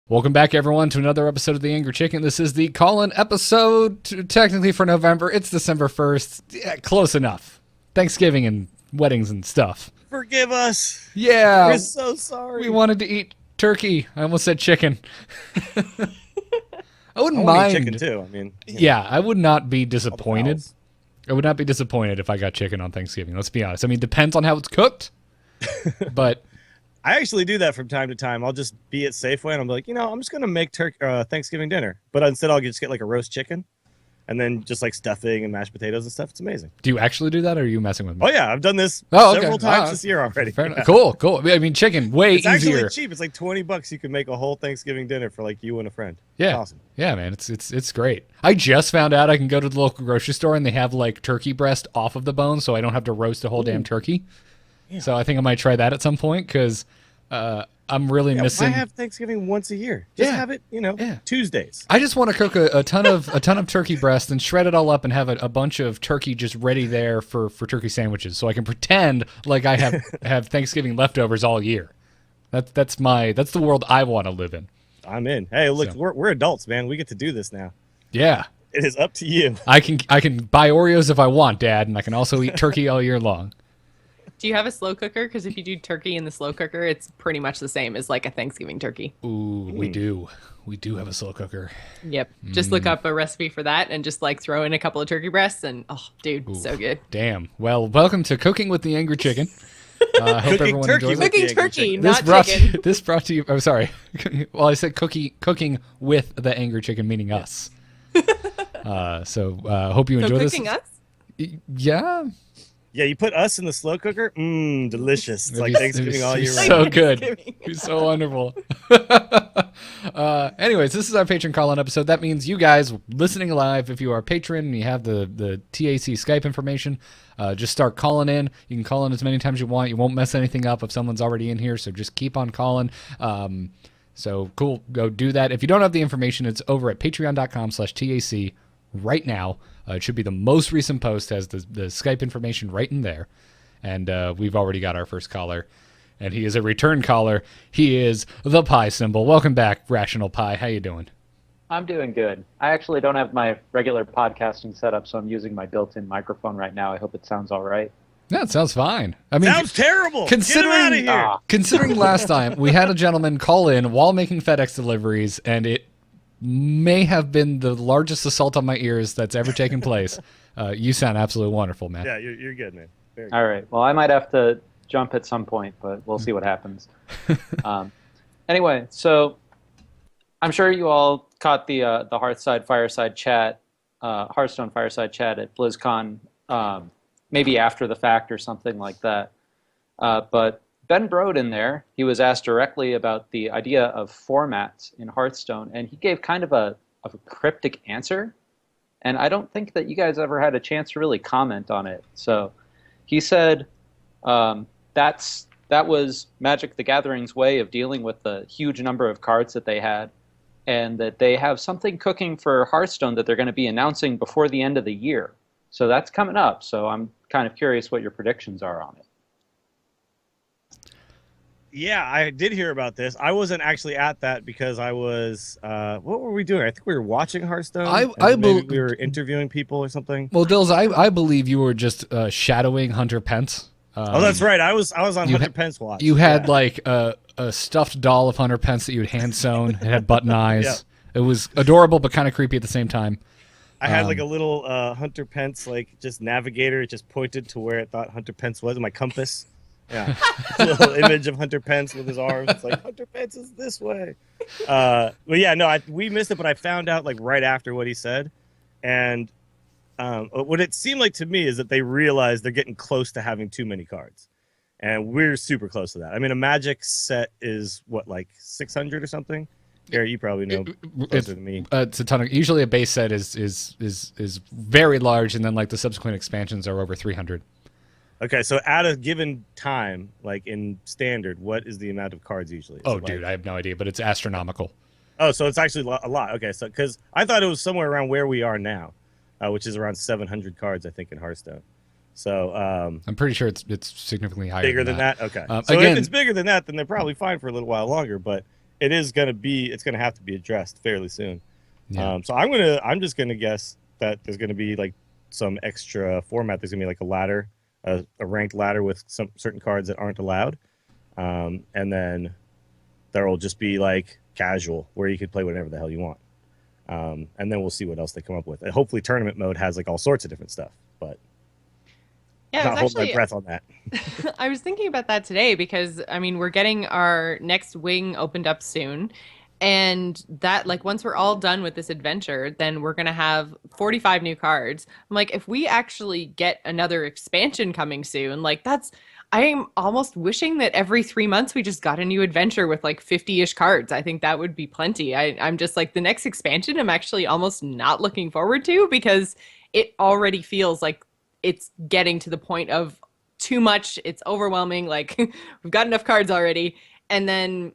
Welcome back, everyone, to another episode of The Angry Chicken. This is the call-in episode, technically for November. It's December 1st. Yeah, close enough. Thanksgiving and weddings and stuff. Forgive us. Yeah. We're so sorry. We wanted to eat turkey. I almost said chicken. I wouldn't I want mind. to eat chicken, too. I mean, yeah, I would not be all the disappointed. fowls. I would not be disappointed if I got chicken on Thanksgiving. Let's be honest. I mean, depends on how it's cooked, but... I actually do that from time to time. I'll just be at Safeway and I'm like, I'm just going to make Thanksgiving dinner. But instead I'll just get like a roast chicken and then just like stuffing and mashed potatoes and stuff. It's amazing. Do you actually do that, or are you messing with me? Oh, yeah. I've done this okay. several times this year already. Fair enough. Yeah. Cool. I mean, chicken, way It's easier. actually cheap. It's like $20. You can make a whole Thanksgiving dinner for like you and a friend. Yeah. It's awesome. Yeah, man. It's great. I just found out I can go to the local grocery store and they have like turkey breast off of the bone, so I don't have to roast a whole damn turkey. Yeah. So I think I might try that at some point, because I'm really missing. Why have Thanksgiving once a year? Just have it, Tuesdays. I just want to cook a ton of turkey breast and shred it all up and have a bunch of turkey just ready there for turkey sandwiches, so I can pretend like I have Thanksgiving leftovers all year. That's the world I want to live in. I'm in. Hey, look, we're adults, man. We get to do this now. Yeah. It is up to you. I can buy Oreos if I want, Dad, and I can also eat turkey all year long. Do you have a slow cooker? Because if you do turkey in the slow cooker, it's pretty much the same as like a Thanksgiving turkey. Ooh, we do. We do have a slow cooker. Yep. Just look up a recipe for that and just like throw in a couple of turkey breasts and dude, so good. Damn. Well, welcome to Cooking with the Angry Chicken. I hope everyone enjoys it. Cooking turkey, not chicken. This brought to you. Oh, sorry. Well, I said cooking with the Angry Chicken, meaning us. So hope you enjoy this. Cooking us? Yeah. Yeah, you put us in the slow cooker. Delicious. It's like Thanksgiving all year round. So good. It's so wonderful. Anyways, this is our patron call-in episode. That means you guys listening live, if you are a patron and you have the TAC Skype information, just start calling in. You can call in as many times as you want. You won't mess anything up if someone's already in here, so just keep on calling. So cool. Go do that. If you don't have the information, it's over at patreon.com/TAC right now. It should be the most recent post, has the Skype information right in there. And we've already got our first caller. And he is a return caller. He is the Pi Symbol. Welcome back, Rational Pi. How you doing? I'm doing good. I actually don't have my regular podcasting setup, so I'm using my built-in microphone right now. I hope it sounds all right. Yeah, it sounds fine. I mean, sounds terrible. Considering, Get him out of here. Considering last time, we had a gentleman call in while making FedEx deliveries, and it may have been the largest assault on my ears that's ever taken place. You sound absolutely wonderful, man. Yeah, you're good, man. Very good. All right. Well, I might have to jump at some point, but we'll see what happens. Anyway, so I'm sure you all caught the Hearthstone Fireside Chat at BlizzCon, maybe after the fact or something like that. But Ben Brode in there, he was asked directly about the idea of formats in Hearthstone, and he gave kind of a cryptic answer. And I don't think that you guys ever had a chance to really comment on it. So he said that was Magic the Gathering's way of dealing with the huge number of cards that they had, and that they have something cooking for Hearthstone that they're going to be announcing before the end of the year. So that's coming up. So I'm kind of curious what your predictions are on it. Yeah, I did hear about this. I wasn't actually at that because I was. What were we doing? I think we were watching Hearthstone. Maybe we were interviewing people or something. Well, Dills, I believe you were just shadowing Hunter Pence. Oh, that's right. I was on Hunter Pence watch. You had like a stuffed doll of Hunter Pence that you had hand sewn. It had button eyes. Yeah. It was adorable but kind of creepy at the same time. I had like a little Hunter Pence just navigator. It just pointed to where it thought Hunter Pence was. My compass. Yeah, a little image of Hunter Pence with his arms. It's like Hunter Pence is this way. But yeah, no, we missed it. But I found out like right after what he said, and what it seemed like to me is that they realized they're getting close to having too many cards, and we're super close to that. I mean, a Magic set is what, like 600 or something. Gary, you probably know closer than me. It's a ton of. Usually, a base set is very large, and then like the subsequent expansions are over 300. Okay, so at a given time, like in standard, what is the amount of cards usually? Oh, dude, I have no idea, but it's astronomical. Oh, so it's actually a lot. Okay, so because I thought it was somewhere around where we are now, which is around 700 cards, I think, in Hearthstone. So I'm pretty sure it's significantly higher. Bigger than that. Okay. So again, if it's bigger than that, then they're probably fine for a little while longer. But it is gonna be, it's gonna have to be addressed fairly soon. Yeah. So I'm just gonna guess that there's gonna be like some extra format. There's gonna be like a ladder, a ranked ladder with some certain cards that aren't allowed, and then there will just be like casual where you can play whatever the hell you want. And then we'll see what else they come up with. And hopefully tournament mode has like all sorts of different stuff, but Yeah, not hold my breath on that. I was thinking about that today because I mean we're getting our next wing opened up soon, and that like once we're all done with this adventure, then we're gonna have 45 new cards. I'm like, if we actually get another expansion coming soon, like I'm almost wishing that every 3 months we just got a new adventure with like 50-ish cards. I think that would be plenty. I'm just like the next expansion I'm actually almost not looking forward to because it already feels like it's getting to the point of too much. It's overwhelming. Like we've got enough cards already. And then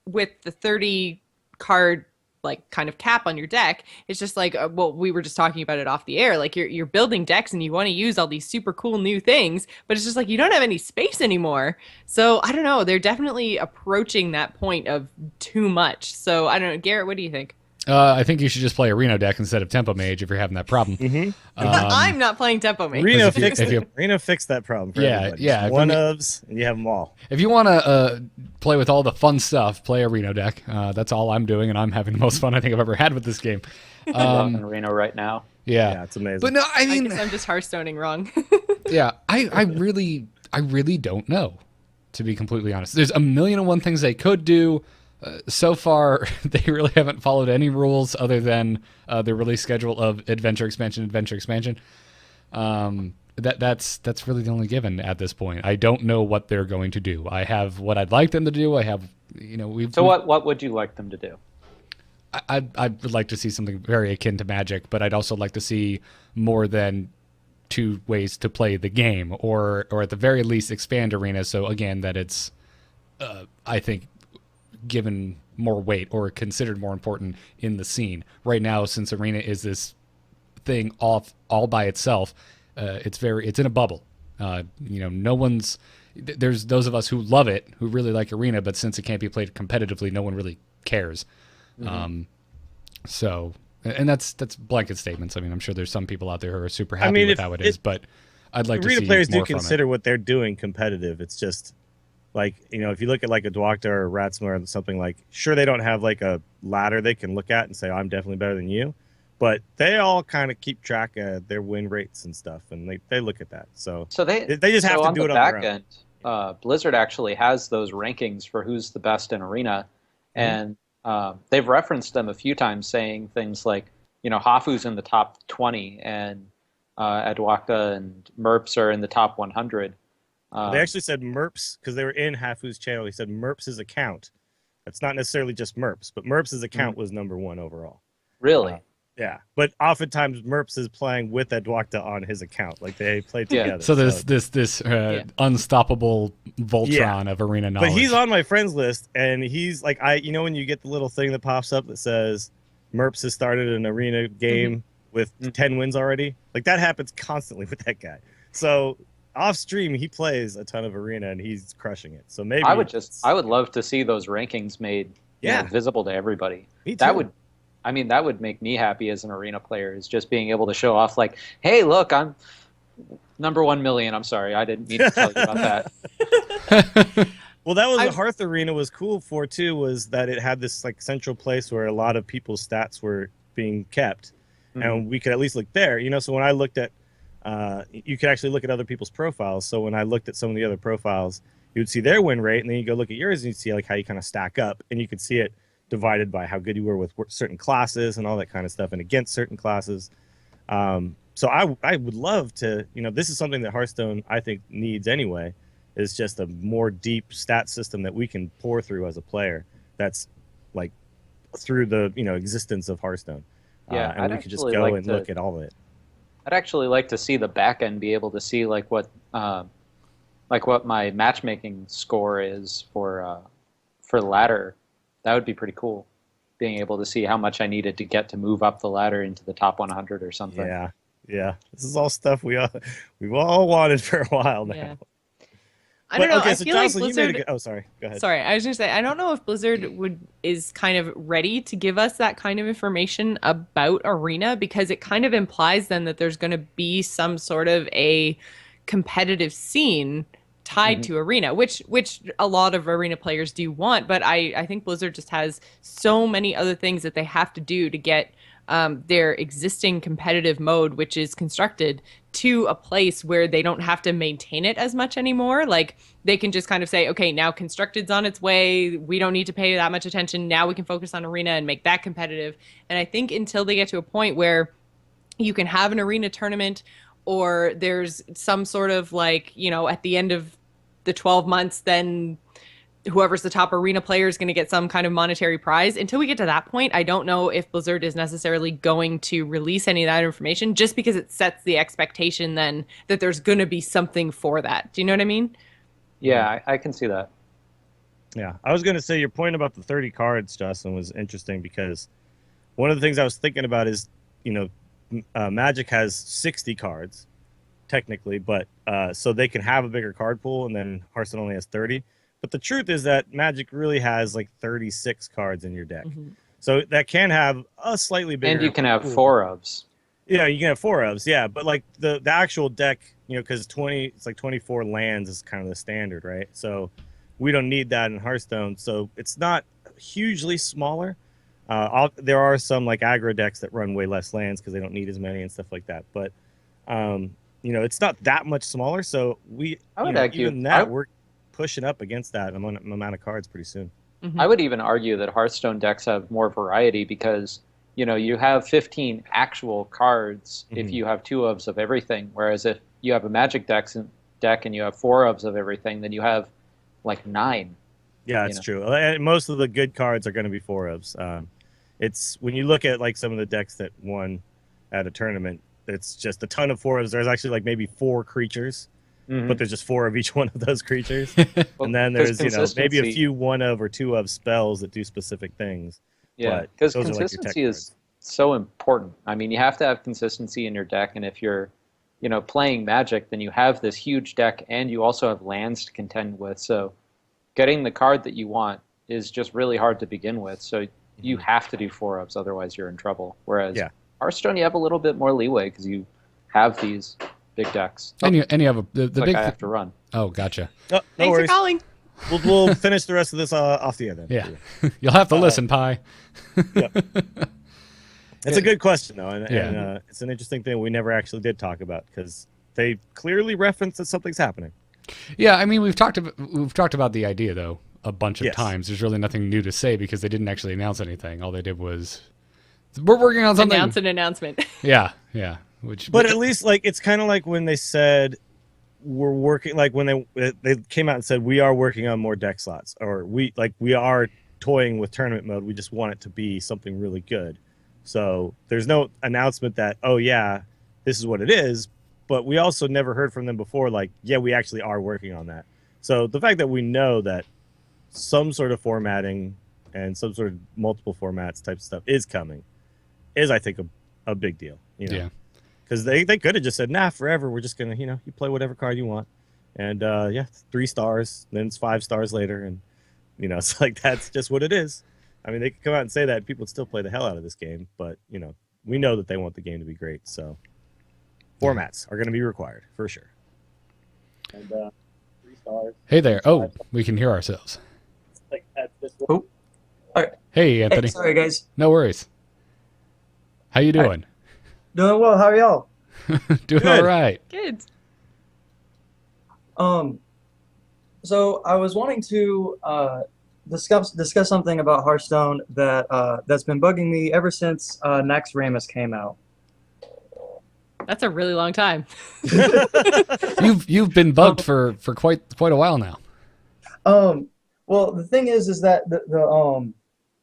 with the 30 card like kind of cap on your deck, it's just like, well, we were just talking about it off the air. Like you're building decks and you want to use all these super cool new things, but it's just like you don't have any space anymore. So I don't know. They're definitely approaching that point of too much. So I don't know. Garrett, what do you think? I think you should just play a Reno deck instead of Tempo Mage if you're having that problem. I'm not playing Tempo Mage. Reno if you- fixed if you- it. Reno fixed that problem for Yeah, everybody. yeah, if One you- ofs, and you have them all. If you want to play with all the fun stuff, play a Reno deck. That's all I'm doing, and I'm having the most fun I think I've ever had with this game. I'm in Reno right now. Yeah, it's amazing. But no, I I mean, guess I'm just Hearthstoning wrong. yeah, I really don't know, to be completely honest. There's a million and one things they could do. So far, they really haven't followed any rules other than the release schedule of adventure expansion. That's really the only given at this point. I don't know what they're going to do. I have what I'd like them to do. I have, What would you like them to do? I'd like to see something very akin to Magic, but I'd also like to see more than two ways to play the game, or at the very least expand Arena. So again, that it's, I think, given more weight or considered more important in the scene right now. Since Arena is this thing all by itself, it's in a bubble. No one's. There's those of us who love it, who really like Arena, but since it can't be played competitively, no one really cares. So, and that's blanket statements. I mean, I'm sure there's some people out there who are super happy with how it is, but I'd like to see Arena players do more from consider what they're doing competitive. It's just like, if you look at like a Dwakta or a Ratsma or something, like, sure, they don't have like a ladder they can look at and say, I'm definitely better than you, but they all kind of keep track of their win rates and stuff, and they look at that. So they just have to do it on their own. End, Blizzard actually has those rankings for who's the best in Arena, and they've referenced them a few times, saying things like, Hafu's in the top 20, and Adwaka and Merps are in the top 100. They actually said Merps because they were in Hafu's channel. He said Merps' account. That's not necessarily just Merps, but Merps' account was number one overall. Really? Yeah, but oftentimes Merps is playing with Adwakta on his account, like they played together. So there's this unstoppable Voltron of Arena knowledge. But he's on my friends list, and he's like, when you get the little thing that pops up that says Merps has started an Arena game with 10 wins already, like that happens constantly with that guy. So off stream, he plays a ton of Arena, and he's crushing it. So maybe I would love to see those rankings made visible to everybody. Me too. That would make me happy as an Arena player, is just being able to show off like, hey, look, I'm number 1 million. I'm sorry, I didn't mean to tell you about that. Well, that was what Hearth Arena was cool for too, was that it had this like central place where a lot of people's stats were being kept, and we could at least look there. So when I looked at, you could actually look at other people's profiles. So when I looked at some of the other profiles, you would see their win rate, and then you go look at yours and you see like how you kind of stack up, and you could see it divided by how good you were with certain classes and all that kind of stuff, and against certain classes. So I would love to, this is something that Hearthstone I think needs anyway, is just a more deep stat system that we can pour through as a player. That's like through the existence of Hearthstone. And we could just go and look at all of it. I'd actually like to see the back end be able to see like what my matchmaking score is for ladder. That would be pretty cool, being able to see how much I needed to get to move up the ladder into the top 100 or something. Yeah. This is all stuff we've all wanted for a while now. I don't know. Okay, I so feel like Jocelyn, you made Blizzard. a good. Oh, sorry. Go ahead. Sorry, I was gonna say I don't know if Blizzard is kind of ready to give us that kind of information about Arena because it kind of implies then that there's going to be some sort of a competitive scene tied Mhm. to Arena, which a lot of Arena players do want, but I think Blizzard just has so many other things that they have to do to get their existing competitive mode, which is constructed, to a place where they don't have to maintain it as much anymore. Like they can just kind of say, okay, now Constructed's on its way. We don't need to pay that much attention. Now we can focus on Arena and make that competitive. And I think until they get to a point where you can have an Arena tournament or there's some sort of like, at the end of the 12 months, then whoever's the top Arena player is going to get some kind of monetary prize. Until we get to that point, I don't know if Blizzard is necessarily going to release any of that information just because it sets the expectation then that there's going to be something for that. Do you know what I mean? Yeah, I can see that. Yeah, I was going to say your point about the 30 cards, Justin, was interesting because one of the things I was thinking about is, Magic has 60 cards, technically, but so they can have a bigger card pool, and then Hearthstone only has 30. But the truth is that Magic really has like 36 cards in your deck. Mm-hmm. So that can have a slightly bigger. And you can have pool. 4 ofs. Yeah, you can have 4 ofs, yeah. But like the actual deck, because it's like 24 lands is kind of the standard, right? So we don't need that in Hearthstone. So it's not hugely smaller. There are some like aggro decks that run way less lands because they don't need as many and stuff like that. But it's not that much smaller. So I would argue even that we're pushing up against that amount of cards pretty soon. Mm-hmm. I would even argue that Hearthstone decks have more variety because you have 15 actual cards if you have 2 ofs of everything, whereas if you have a Magic deck and you have 4 ofs of everything, then you have like 9. Yeah, that's true. Most of the good cards are going to be 4 ofs. It's when you look at like some of the decks that won at a tournament, it's just a ton of 4 ofs. There's actually like maybe 4 creatures. Mm-hmm. But there's just 4 of each one of those creatures. Well, and then there's, maybe a consistency. few 1 of or 2 of spells that do specific things. Yeah, But because those are like your tech consistency is cards. so important. I mean, you have to have consistency in your deck, and if you're, playing Magic, then you have this huge deck, and you also have lands to contend with. So, getting the card that you want is just really hard to begin with. So, you have to do 4 ofs, otherwise you're in trouble. Whereas Hearthstone, you have a little bit more leeway because you have these big decks. And you have the big. I have to run. Oh, gotcha. Oh, no Thanks worries. for calling. We'll finish the rest of this off the air then. Yeah, you'll have to listen, Pi. It's a good question though, and it's an interesting thing we never actually did talk about because they clearly reference that something's happening. Yeah, I mean we've talked about the idea though a bunch of Yes. times. There's really nothing new to say because they didn't actually announce anything. All they did was we're working on something. Announce an announcement. Yeah. But at least like it's kind of like when they said we're working, like when they came out and said we are working on more deck slots, or we are toying with tournament mode. We just want it to be something really good. So there's no announcement that, oh yeah, this is what it is. But we also never heard from them before, like, yeah, we actually are working on that. So the fact that we know that some sort of formatting and some sort of multiple formats type stuff is coming is, I think, a big deal. Yeah. Because they could have just said, nah, forever, we're just going to, you play whatever card you want. And 3 stars, then it's 5 stars later. And, it's like, that's just what it is. I mean, they could come out and say that, and people would still play the hell out of this game. But, we know that they want the game to be great. So formats are going to be required, for sure. And 3 stars. Hey there. Oh, we can hear ourselves. Like, that's just Oh. Alright. Hey, Anthony. Hey, sorry, guys. No worries. How you doing? Doing well. How are y'all? Doing Good. all right. Good. So I was wanting to discuss something about Hearthstone that's been bugging me ever since Nax Ramus came out. That's a really long time. You've been bugged for quite a while now. Well, the thing is that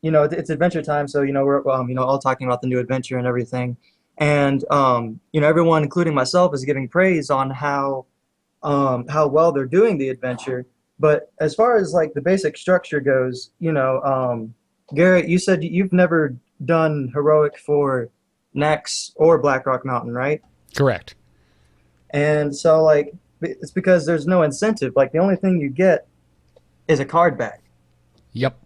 it's adventure time, so we're all talking about the new adventure and everything, and everyone, including myself, is giving praise on how well they're doing the adventure. But as far as like the basic structure goes, Garrett, you said you've never done heroic for Nax or Blackrock Mountain, right? Correct. And so like it's because there's no incentive. Like the only thing you get is a card back. Yep.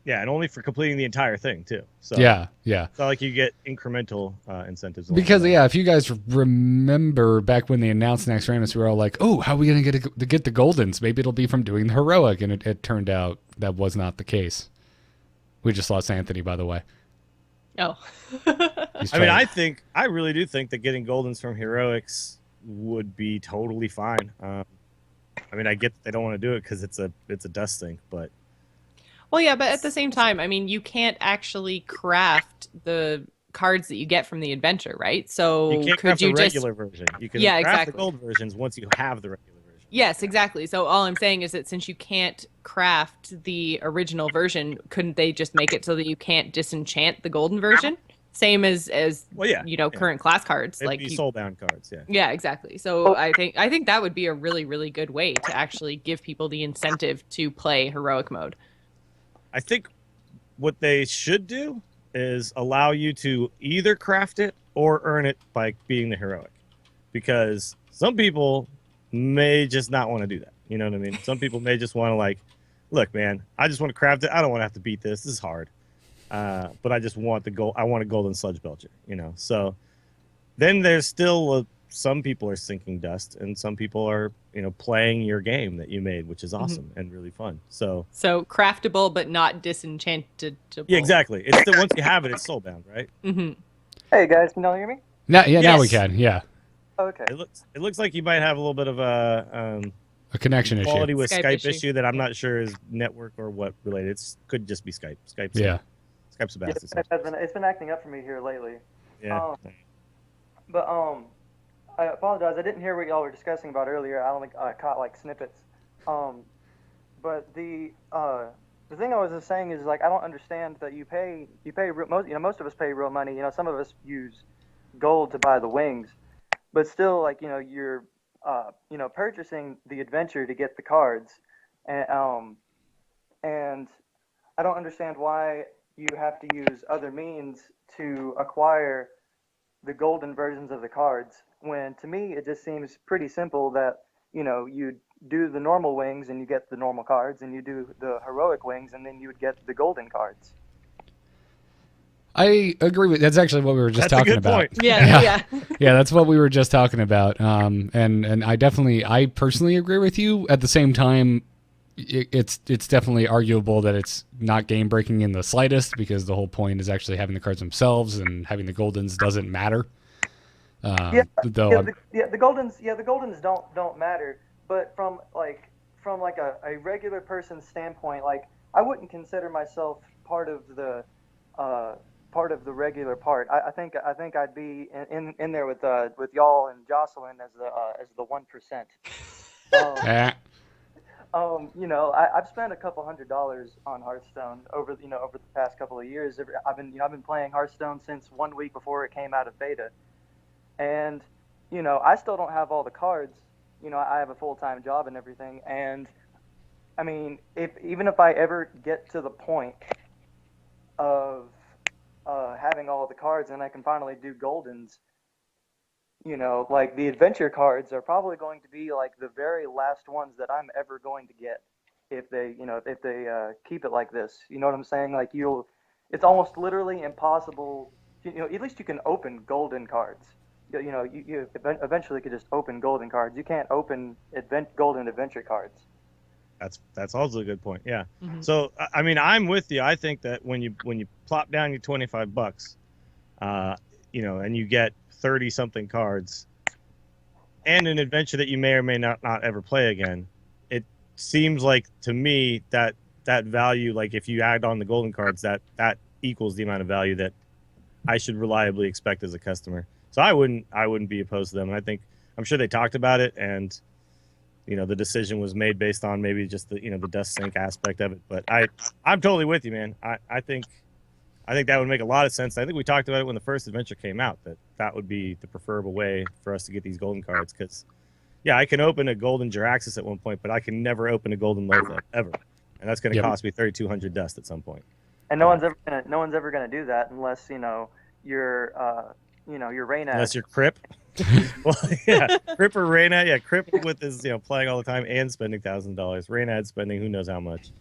Yeah, and only for completing the entire thing too. So Yeah. it's not like you get incremental incentives. along Because the way. yeah, if you guys remember back when they announced Next Randomness, we were all like, "Oh, how are we gonna get the Goldens? Maybe it'll be from doing the heroic," and it turned out that was not the case. We just lost Anthony, by the way. Oh. He's I mean, trying- I really do think that getting Goldens from heroics would be totally fine. I mean, I get that they don't want to do it because it's a dust sink, but Well, yeah, but at the same time, I mean, you can't actually craft the cards that you get from the adventure, right? So you can't could craft you the just regular version. You can Yeah, craft exactly. the gold versions once you have the regular version. Yes, exactly. So all I'm saying is that since you can't craft the original version, couldn't they just make it so that you can't disenchant the golden version? Same as Well, yeah, you know, yeah. current class cards. They'd Like be you, soulbound cards, yeah. yeah, exactly. So I think that would be a really, really good way to actually give people the incentive to play heroic mode. I think what they should do is allow you to either craft it or earn it by being the heroic, because some people may just not want to do that. You know what I mean? Some people may just want to like, look, man, I just want to craft it. I don't want to have to beat this. This is hard, but I just want the gold. I want a golden sludge belcher. You know, so then there's still some people are sinking dust, and some people are playing your game that you made, which is awesome and really fun. So craftable but not disenchanted. yeah, exactly. It's still, once you have it, it's soulbound, right? Mm-hmm. Hey guys, can y'all hear me? now we Yes. can. Yeah, Okay. It looks like you might have a little bit of a connection quality issue. with Skype Skype issue. issue that I'm not sure is network or what related. It could just be Skype. Skype's Yeah. Skype's a Yeah, bastard. it's been acting up for me here lately. Yeah. But I apologize. I didn't hear what y'all were discussing about earlier. I only caught like snippets. But the thing I was just saying is like I don't understand that you pay most of us pay real money. Some of us use gold to buy the wings, but still like you're purchasing the adventure to get the cards, and I don't understand why you have to use other means to acquire the golden versions of the cards, when to me it just seems pretty simple that you do the normal wings and you get the normal cards, and you do the heroic wings and then you would get the golden cards. I agree with. That's actually what we were just That's a talking good about. point. Yeah. Yeah, that's what we were just talking about. And I personally agree with you. At the same time, it's definitely arguable that it's not game breaking in the slightest, because the whole point is actually having the cards themselves, and having the Goldens doesn't matter. The Goldens don't matter, but from a regular person's standpoint, like I wouldn't consider myself part of the regular part. I think I'd be in there with y'all and Jocelyn as the 1%. I've spent a couple $100s on Hearthstone over the past couple of years. I've been playing Hearthstone since 1 week before it came out of beta, and I still don't have all the cards. I have a full-time job and everything, and I mean, even if I ever get to the point of having all of the cards and I can finally do Goldens, like the adventure cards are probably going to be like the very last ones that I'm ever going to get if they keep it like this. You know what I'm saying? Like it's almost literally impossible. At least you can open golden cards. You eventually could just open golden cards. You can't open golden adventure cards. That's also a good point. Yeah. Mhm. So I mean, I'm with you. I think that when you plop down your $25, and you get 30 something cards and an adventure that you may or may not ever play again, it seems like to me that value, like if you add on the golden cards, that equals the amount of value that I should reliably expect as a customer. So I wouldn't be opposed to them. And I'm sure they talked about it, and the decision was made based on maybe just the the dust sink aspect of it. But I'm totally with you, man. I think that would make a lot of sense. I think we talked about it when the first adventure came out, that would be the preferable way for us to get these golden cards. Because yeah, I can open a golden Jiraxis at one point, but I can never open a golden Lothar ever, and that's going to cost me 3,200 dust at some point. And no one's ever gonna do that unless you're Reynad. Unless you're Crip. Well, yeah, Crip or Reynad. Yeah, Crip with his playing all the time and spending $1,000. Reynad spending who knows how much.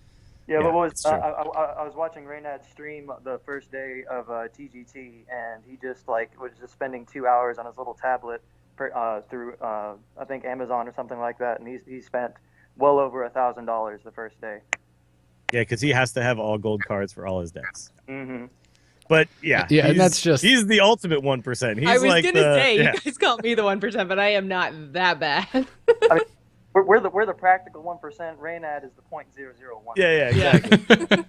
Yeah, Yeah, but it's true. I was watching Reynad stream the first day of TGT, and he just was just spending 2 hours on his little tablet through I think Amazon or something like that, and he spent well over $1,000 the first day. Yeah, because he has to have all gold cards for all his decks. Mm-hmm. But yeah, and that's just he's the ultimate 1%. He's I was like gonna say yeah. you guys call me the 1%, but I am not that bad. I mean, we're the practical 1%. Reynad is the 0.001. Yeah, exactly.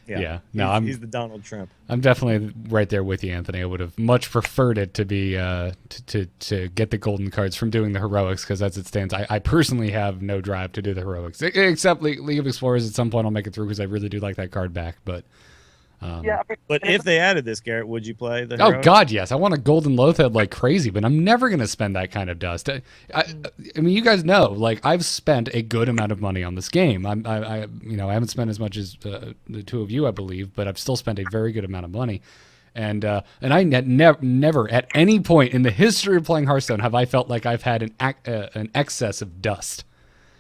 Yeah. No, he's the Donald Trump. I'm definitely right there with you, Anthony. I would have much preferred it to be to get the golden cards from doing the heroics, because as it stands, I personally have no drive to do the heroics, except League of Explorers. At some point, I'll make it through because I really do like that card back. But but if they added this, Garrett, would you play the oh heroics? God, yes, I want a golden Loatheb like crazy, but I'm never gonna spend that kind of dust. I mean, you guys know, like, I've spent a good amount of money on this game. I haven't spent as much as the two of you, I believe, but I've still spent a very good amount of money. And I never at any point in the history of playing Hearthstone have I felt like I've had an excess of dust.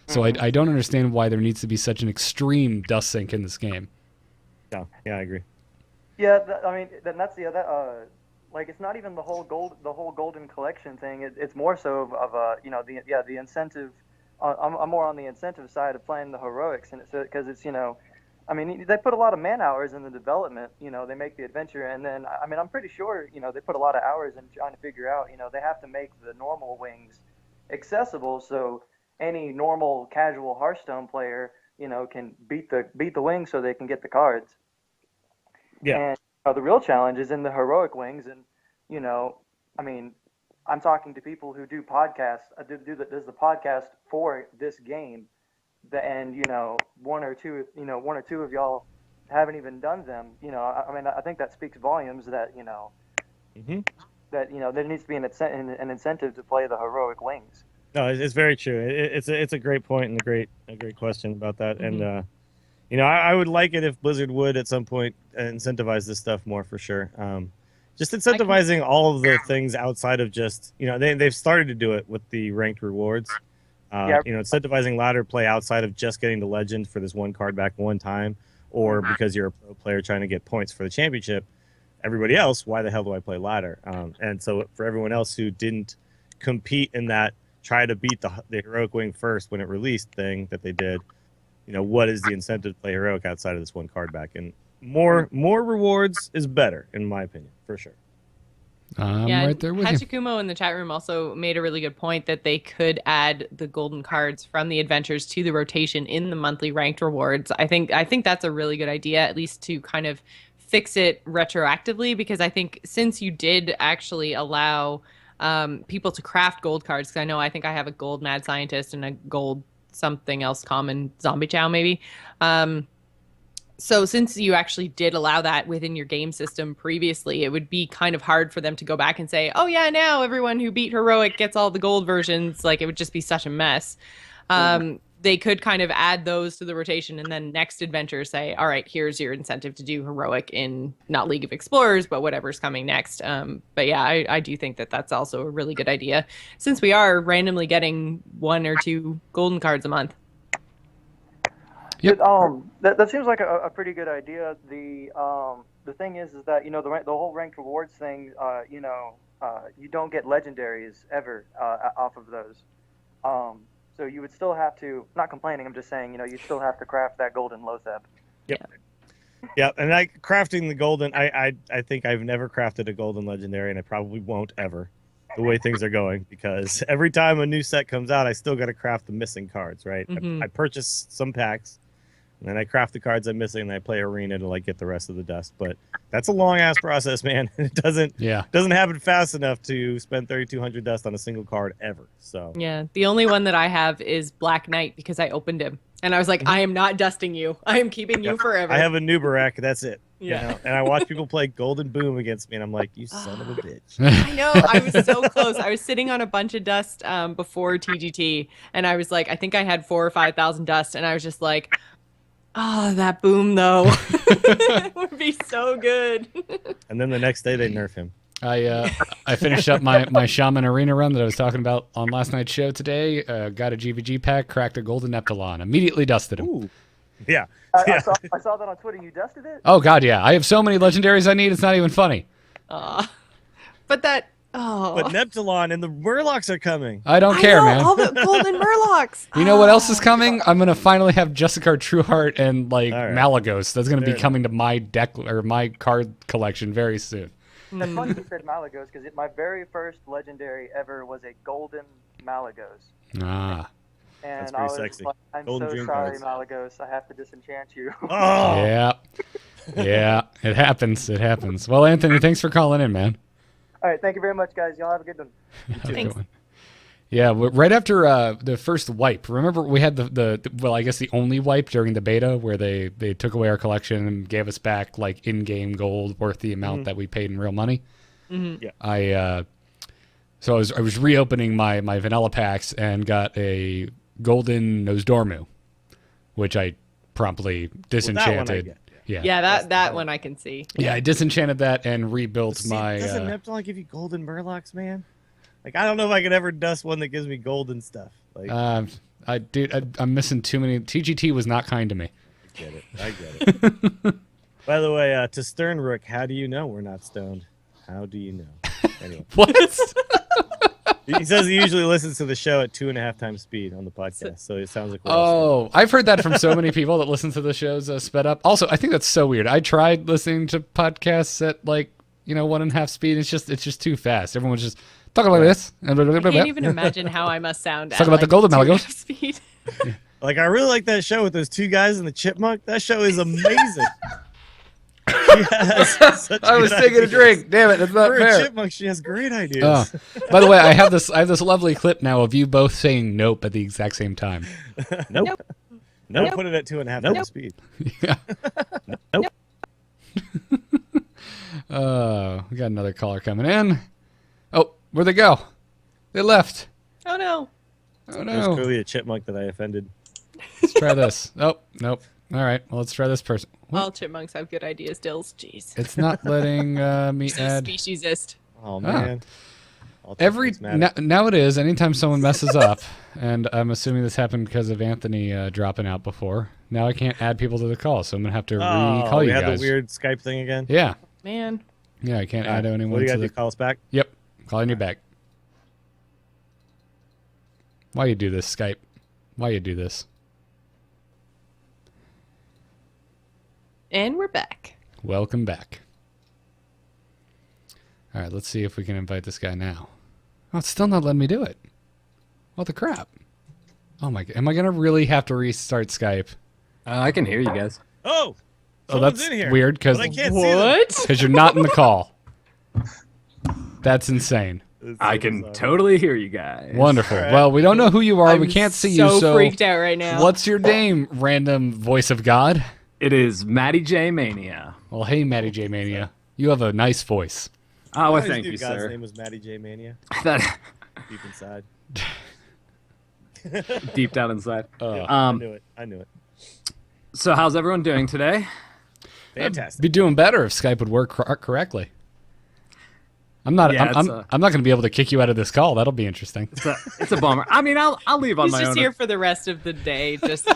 So I don't understand why there needs to be such an extreme dust sink in this game. No, yeah, I agree. Yeah, I mean, then that's like, it's not even the whole golden collection thing. It's more so of the incentive. I'm more on the incentive side of playing the heroics, and because it's I mean, they put a lot of man hours in the development. They make the adventure, and then I mean, I'm pretty sure they put a lot of hours in trying to figure out. They have to make the normal wings accessible, so any normal casual Hearthstone player can beat the wings, so they can get the cards. Yeah. And the real challenge is in the heroic wings, and I mean, I'm talking to people who do podcasts. Does the podcast for this game, and one or two of y'all haven't even done them. I mean, I think that speaks volumes that that there needs to be an incentive to play the heroic wings. No, it's very true. It's a great point and a great question about that. And I would like it if Blizzard would at some point incentivize this stuff more, for sure. Just incentivizing all of the things outside of just they've started to do it with the ranked rewards. Incentivizing ladder play outside of just getting the legend for this one card back one time, or because you're a pro player trying to get points for the championship. Everybody else, why the hell do I play ladder? And so for everyone else who didn't compete in that try to beat the heroic wing first when it released thing that they did, what is the incentive to play heroic outside of this one card back? And more rewards is better, in my opinion, for sure. I'm right there with you. Hachikumo in the chat room also made a really good point that they could add the golden cards from the adventures to the rotation in the monthly ranked rewards. I think that's a really good idea, at least to kind of fix it retroactively, because I think since you did actually allow people to craft gold cards, because I think I have a gold mad scientist and a gold something else common zombie chow maybe. So since you actually did allow that within your game system previously, it would be kind of hard for them to go back and say, oh yeah, now everyone who beat heroic gets all the gold versions. Like, it would just be such a mess. They could kind of add those to the rotation, and then next adventure say, all right, here's your incentive to do heroic in not League of Explorers, but whatever's coming next. But yeah, I do think that that's also a really good idea, since we are randomly getting 1 or 2 golden cards a month. Yep. That seems like a pretty good idea. The thing is that the whole ranked rewards thing, you don't get legendaries ever off of those. So you would still have to, not complaining, I'm just saying, you still have to craft that golden Lotheb. Yep. Yeah, and crafting the golden, I think I've never crafted a golden legendary, and I probably won't ever, the way things are going, because every time a new set comes out, I still got to craft the missing cards, right? I purchase some packs, and then I craft the cards I'm missing, and I play arena to get the rest of the dust. But that's a long ass process, man. It doesn't happen fast enough to spend 3,200 dust on a single card ever. So yeah, the only one that I have is Black Knight, because I opened him and I was like, I am not dusting you. I am keeping you forever. I have a Nubarak. That's it. Yeah. And I watch people play Golden Boom against me, and I'm like, you son of a bitch. I know. I was so close. I was sitting on a bunch of dust before TGT, and I was like, I think I had 4,000 or 5,000 dust, and I was just like, oh, that boom, though. It would be so good. And then the next day, they nerf him. I finished up my Shaman Arena run that I was talking about on last night's show today. Got a GVG pack, cracked a golden Neptulon. Immediately dusted him. Ooh. Yeah. I saw that on Twitter. You dusted it? Oh, God, yeah. I have so many legendaries I need, it's not even funny. But that. Oh. But Neptulon and the Murlocs are coming. I don't care, know, man. all the golden Murlocs. You know what else is coming? I'm going to finally have Justicar Trueheart and, like, All right. Malagos. That's going to be Fair coming to my deck or my card collection very soon. It's funny you said Malagos because my very first legendary ever was a golden Malagos. Ah. That's And pretty I was sexy. like, I'm Golden so dream sorry, cards. Malagos. I have to disenchant you. Oh. Yeah. Yeah. It happens. It happens. Well, Anthony, thanks for calling in, man. All right, thank you very much, guys. Y'all have a good one. Have a good Thanks. one. Yeah, right after the first wipe, remember we had well, I guess the only wipe during the beta where they took away our collection and gave us back like in-game gold worth the amount that we paid in real money. Mm-hmm. Yeah. So I was reopening my vanilla packs and got a golden Nozdormu, which I promptly Well, disenchanted. that one I get. Yeah, that one I can see. Yeah, I disenchanted that and rebuilt See, my. doesn't Neptulon give you golden Murlocs, man? Like, I don't know if I could ever dust one that gives me golden stuff. Like, I'm missing too many. TGT was not kind to me. I get it. By the way, to Sternrook, how do you know we're not stoned? How do you know? Anyway, What? he says he usually listens to the show at 2.5 times speed on the podcast, so it sounds like we're all Oh, I've heard that from so many people that listen to the shows sped up. Also, I think that's so weird. I tried listening to podcasts at like 1.5 speed. It's just too fast. Everyone's just talking like this. I can't even imagine how I must sound. Talk at, about the like, golden 2.5 Malagos. speed. Like, I really like that show with those two guys and the chipmunk. That show is amazing. I was taking a drink. Damn it, it's not For a fair. chipmunk, she has great ideas. Oh. By the way, I have this lovely clip now of you both saying nope at the exact same time. Nope. Put it at 2.5 times speed. Yeah. Nope. We got another caller coming in. Oh, where'd they go? They left. Oh no. Oh There's no. clearly a chipmunk that I offended. Let's try this. Oh, nope. All right. Well, let's try this person. What? All chipmunks have good ideas, Dills. Jeez. It's not letting me So add. Oh speciesist. man. All Every chipmunks matter. now it is. Anytime someone messes up, and I'm assuming this happened because of Anthony dropping out before. Now I can't add people to the call, so I'm gonna have to recall we you had guys. the weird Skype thing again. Yeah, Man. yeah. I can't All add right. anyone What do you to got to the. do? Call us back? Yep, calling you back. Why you do this, Skype? Why you do this? And we're back. Welcome back. All right, let's see if we can invite this guy now. Oh, it's still not letting me do it. What the crap? Oh my! Am I gonna really have to restart Skype? I can hear you guys. Oh, Oh, someone's that's in here. weird because But I can't see them. What? you're not in the call. That's insane. This is I so can bizarre. totally hear you guys. Wonderful. All right. Well, we don't know who you are. we I'm can't see so you. So freaked out right now. what's your name, random voice of God? It is Matty J Mania. Well, hey, Matty J Mania. You have a nice voice. Oh, I well, always thank knew you, God's sir. name was Matty J Mania. That Deep inside. deep down inside. I knew it. I knew it. So, how's everyone doing today? Fantastic. Be doing better if Skype would work correctly. I'm not. Yeah, I'm it's a- not going to be able to kick you out of this call. That'll be interesting. It's a bummer. I mean, I'll leave on He's my just own. here for the rest of the day. Just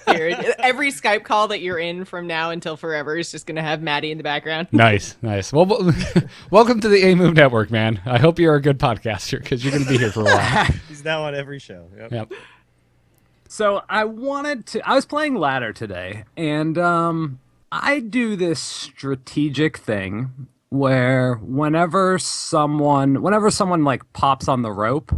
here. Every Skype call that you're in from now until forever is just going to have Maddie in the background. Nice. Well, welcome to the A Move Network, man. I hope you're a good podcaster because you're going to be here for a while. He's now on every show. Yep. Yep. So I was playing ladder today, and I do this strategic thing where whenever someone like pops on the rope,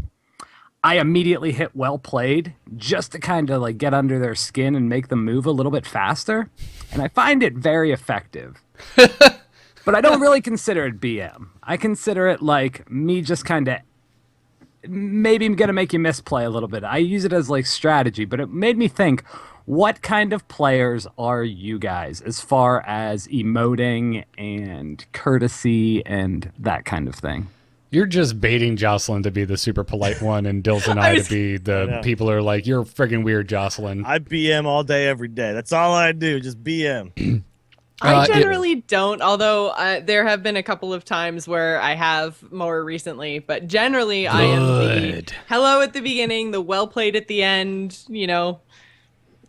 I immediately hit well played just to kind of like get under their skin and make them move a little bit faster. And I find it very effective. But I don't really consider it BM. I consider it like me just kind of maybe I'm going to make you misplay a little bit. I use it as like strategy, but it made me think, what kind of players are you guys as far as emoting and courtesy and that kind of thing? You're just baiting Jocelyn to be the super polite one, and Dills and I to be the know. people who are like, you're friggin' weird, Jocelyn. I BM all day, every day. That's all I do. Just BM. I generally don't, although there have been a couple of times where I have more recently. But generally, I am the hello at the beginning, the well played at the end. You know,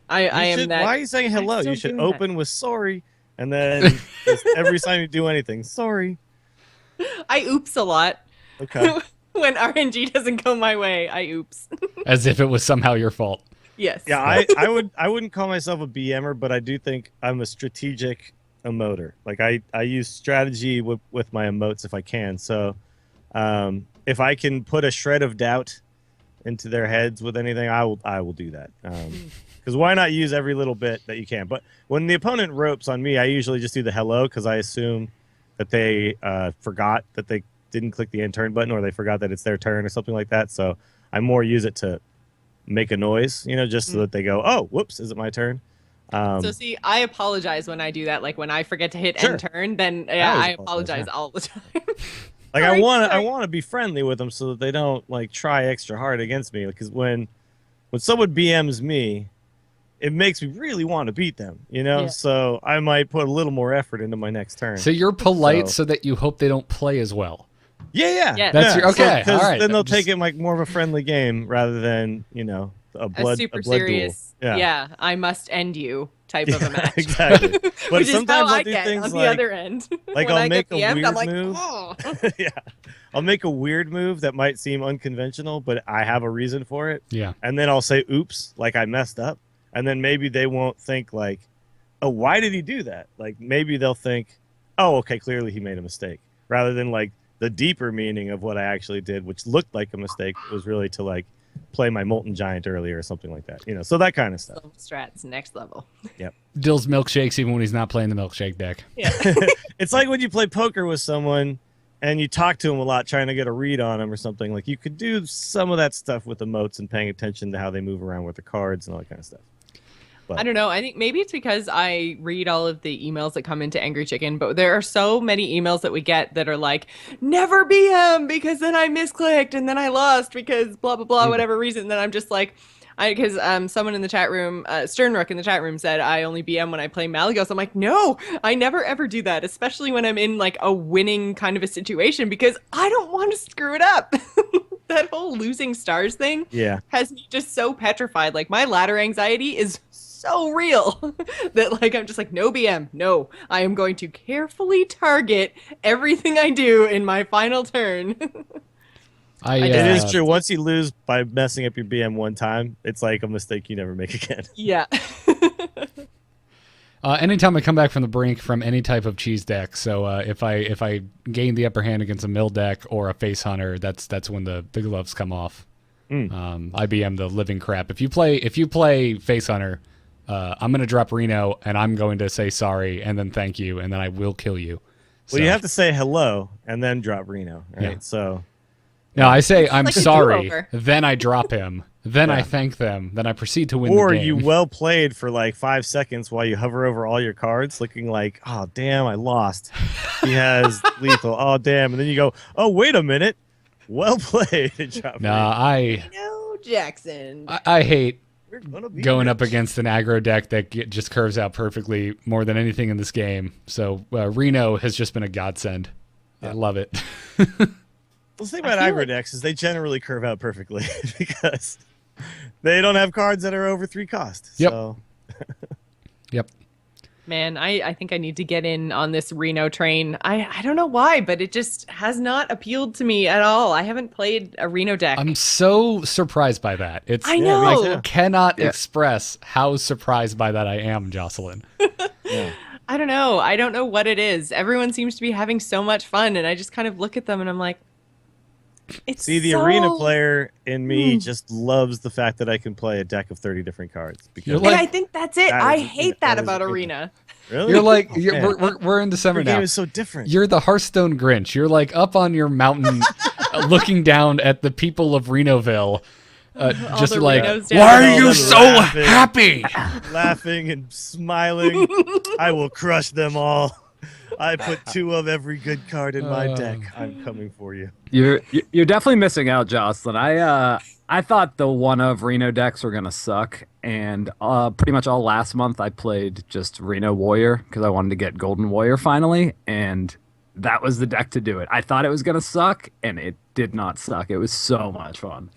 I am that. Why are you saying hello? You should open with sorry, and then just every time you do anything, sorry. I oops a lot. Okay. When RNG doesn't go my way, I oops. As if it was somehow your fault. Yes. Yeah, I wouldn't call myself a BMer, but I do think I'm a strategic emoter. Like I use strategy with my emotes if I can. So if I can put a shred of doubt into their heads with anything, I will do that. Because why not use every little bit that you can? But when the opponent ropes on me, I usually just do the hello because I assume that they forgot that they didn't click the end turn button, or they forgot that it's their turn or something like that. So I more use it to make a noise, just so that they go, oh, whoops, is it my turn? So see, I apologize when I do that. Like when I forget to hit end turn, then I apologize all the time. Like I want to be friendly with them so that they don't like try extra hard against me. Because when someone BMs me, it makes me really want to beat them, Yeah. So I might put a little more effort into my next turn. So you're polite so that you hope they don't play as well. Yeah. That's your okay. All right. Then they'll take it like more of a friendly game rather than a super blood serious. duel. Yeah, I must end you type of a match. Exactly. But Which sometimes is how I'll do things on the like other end. like when I'll I make get a BM'd, weird I'm like, move. oh. Yeah, I'll make a weird move that might seem unconventional, but I have a reason for it. Yeah. And then I'll say, "Oops," like I messed up, and then maybe they won't think like, "Oh, why did he do that?" Like maybe they'll think, "Oh, okay, clearly he made a mistake," rather than like the deeper meaning of what I actually did, which looked like a mistake, was really to like play my Molten Giant earlier or something like that. So that kind of stuff. Strats next level. Yep. Dill's milkshakes even when he's not playing the milkshake deck. Yeah. It's like when you play poker with someone and you talk to them a lot trying to get a read on them or something. Like you could do some of that stuff with emotes and paying attention to how they move around with the cards and all that kind of stuff. But I don't know. I think maybe it's because I read all of the emails that come into Angry Chicken, but there are so many emails that we get that are like, never BM because then I misclicked and then I lost because blah, blah, blah, whatever reason. And then I'm just like, because someone in the chat room, Sternrook in the chat room said, I only BM when I play Malagos. I'm like, no, I never ever do that, especially when I'm in like a winning kind of a situation because I don't want to screw it up. That whole losing stars thing has me just so petrified. Like my ladder anxiety is so real that like I'm just like, no BM, no, I am going to carefully target everything I do in my final turn. It is true. Once you lose by messing up your BM one time, it's like a mistake you never make again. Yeah. Anytime I come back from the brink from any type of cheese deck, so if I gain the upper hand against a mill deck or a face hunter, that's when the gloves come off. I BM the living crap. If you play face hunter, I'm going to drop Reno, and I'm going to say sorry, and then thank you, and then I will kill you. Well, you have to say hello, and then drop Reno, right? Yeah. So... No, I say I'm like sorry, then I drop him, then I thank them, then I proceed to win the game. Or you well played for like 5 seconds while you hover over all your cards, looking like, oh, damn, I lost. He has lethal. Oh, damn. And then you go, oh, wait a minute. Well played. No, Jackson. I hate going up against an aggro deck that just curves out perfectly more than anything in this game. So Reno has just been a godsend. I love it. The thing about aggro decks is they generally curve out perfectly because they don't have cards that are over 3 cost. Yep. So. Yep. Man, I think I need to get in on this Reno train. I don't know why, but it just has not appealed to me at all. I haven't played a Reno deck. I'm so surprised by that. I know. I cannot express how surprised by that I am, Jocelyn. Yeah. I don't know. I don't know what it is. Everyone seems to be having so much fun, and I just kind of look at them and I'm like, the arena player in me just loves the fact that I can play a deck of 30 different cards. Because and I think that's it. I hate that about arena. Really? You're like, we're in December now. The game is so different. You're the Hearthstone Grinch. You're like up on your mountain looking down at the people of Renoville. Just like, why are you so happy? Laughing and smiling. I will crush them all. I put 2 of every good card in my deck. I'm coming for you. You're definitely missing out, Jocelyn. I thought the one of Reno decks were gonna suck, and pretty much all last month I played just Reno Warrior because I wanted to get Golden Warrior finally, and that was the deck to do it. I thought it was gonna suck, and it did not suck. It was so much fun.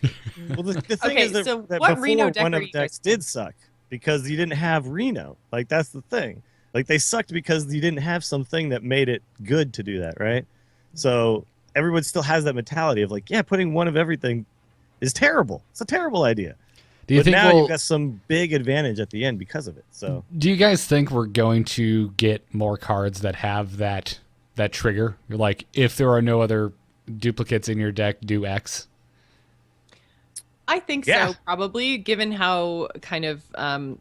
Well, the thing Okay, is that, so that what before Reno deck one are of you decks guys did suck because you didn't have Reno. Like that's the thing. Like they sucked because you didn't have something that made it good to do that, right? So everyone still has that mentality of like, yeah, putting one of everything is terrible. It's a terrible idea. Do you But think now we'll, you've got some big advantage at the end because of it. So do you guys think we're going to get more cards that have that trigger? Like, if there are no other duplicates in your deck, do X. I think Yeah. so, probably, given how kind of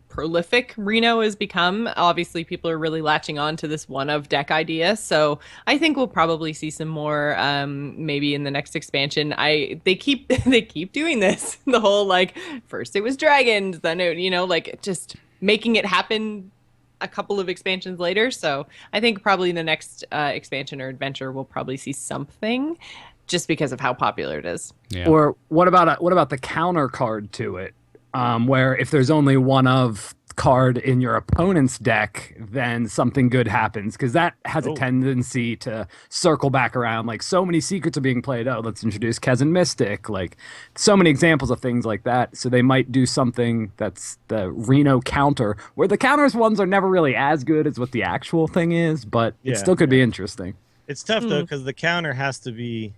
prolific Reno has become. Obviously, people are really latching on to this one of deck idea. So I think we'll probably see some more maybe in the next expansion. They keep they keep doing this. The whole like first it was dragons, then it, like just making it happen a couple of expansions later. So I think probably in the next expansion or adventure we'll probably see something just because of how popular it is. Yeah. Or what about the counter card to it, where if there's only one of card in your opponent's deck, then something good happens because that has a Oh. tendency to circle back around. Like so many secrets are being played. Oh, let's introduce Kezan Mystic. Like so many examples of things like that. So they might do something that's the Reno counter, where the counters ones are never really as good as what the actual thing is, but Yeah, it still could be interesting. it's tough though because the counter has to be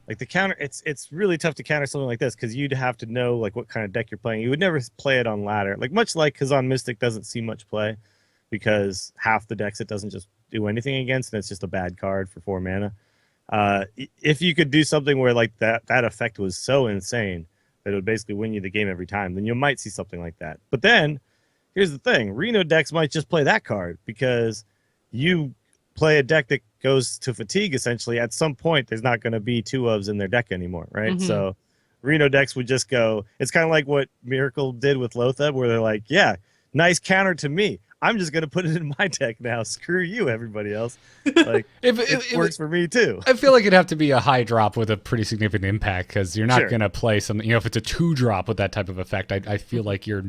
like the counter. It's really tough to counter something like this because you'd have to know like what kind of deck you're playing. You would never play it on ladder, like much like Kazan Mystic doesn't see much play because half the decks it doesn't just do anything against, and it's just a bad card for 4 mana. If you could do something where like that effect was so insane that it would basically win you the game every time, then you might see something like that. But then here's the thing: Reno decks might just play that card because you play a deck that goes to fatigue. Essentially, at some point, there's not going to be 2 ofs in their deck anymore, right? Mhm. So Reno decks would just go. It's kind of like what Miracle did with Lotheb, where they're like, "Yeah, nice counter to me. I'm just going to put it in my deck now. Screw you, everybody else." Like it works for me too. I feel like it'd have to be a high drop with a pretty significant impact because you're not Sure. going to play something. If it's a 2 drop with that type of effect, I feel like you're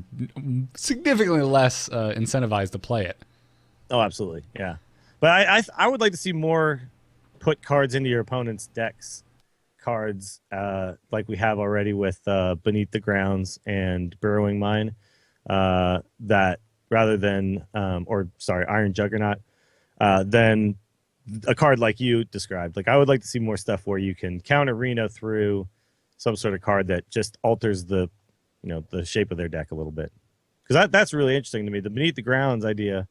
significantly less incentivized to play it. Oh, absolutely, yeah. But I would like to see more put cards into your opponent's decks, cards like we have already with Beneath the Grounds and Burrowing Mine, that rather than Iron Juggernaut, than a card like you described. Like I would like to see more stuff where you can counter Reno through some sort of card that just alters the shape of their deck a little bit, because that's really interesting to me. The Beneath the Grounds idea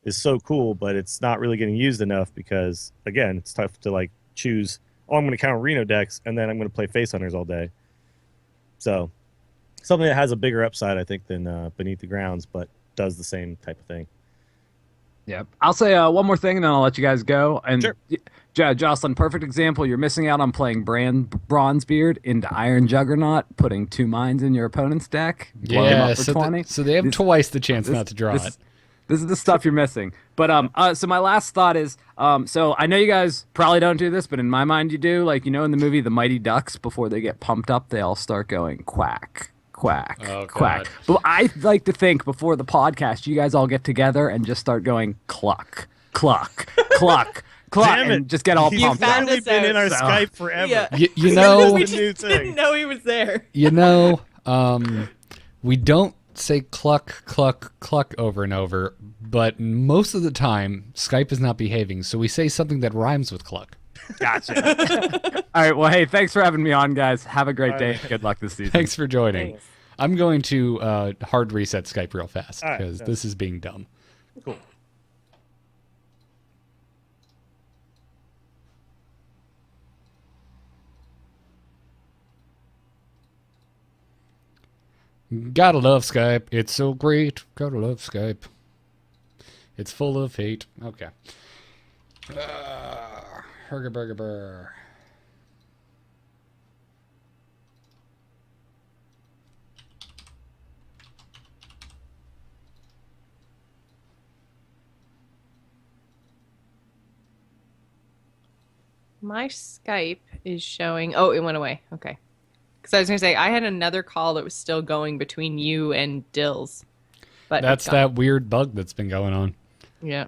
is so cool, but it's not really getting used enough because, again, it's tough to like choose, I'm going to counter Reno decks and then I'm going to play Face Hunters all day. So something that has a bigger upside, I think, than Beneath the Grounds, but does the same type of thing. Yep. I'll say one more thing, and then I'll let you guys go. And Sure. Jocelyn, perfect example. You're missing out on playing Bronzebeard into Iron Juggernaut, putting 2 mines in your opponent's deck, blow them up for 20. So they have twice the chance not to draw it. This is the stuff you're missing. But so my last thought is, so I know you guys probably don't do this, but in my mind you do. Like, in the movie The Mighty Ducks, before they get pumped up, they all start going quack, quack, Oh, quack. God. But I like to think before the podcast, you guys all get together and just start going cluck, cluck, cluck, cluck, Damn it. and just get all He's pumped up. found finally us been out. in our So- Skype forever. Yeah. You know, we It's a just new thing. didn't know he was there. we don't say cluck, cluck, cluck over and over, but most of the time, Skype is not behaving, so we say something that rhymes with cluck. Gotcha. All right. Well, hey, thanks for having me on, guys. Have a great All day. right. Good luck this season. Thanks for joining. Thanks. I'm going to hard reset Skype real fast All right, because yeah. this is being dumb. Cool. Gotta love Skype. It's so great. Gotta love Skype. It's full of hate. Okay. Herger burger burr. My Skype is showing. Oh, it went away. Okay. Because I was gonna say I had another call that was still going between you and Dills, but That's it's gone. that weird bug that's been going on. Yeah.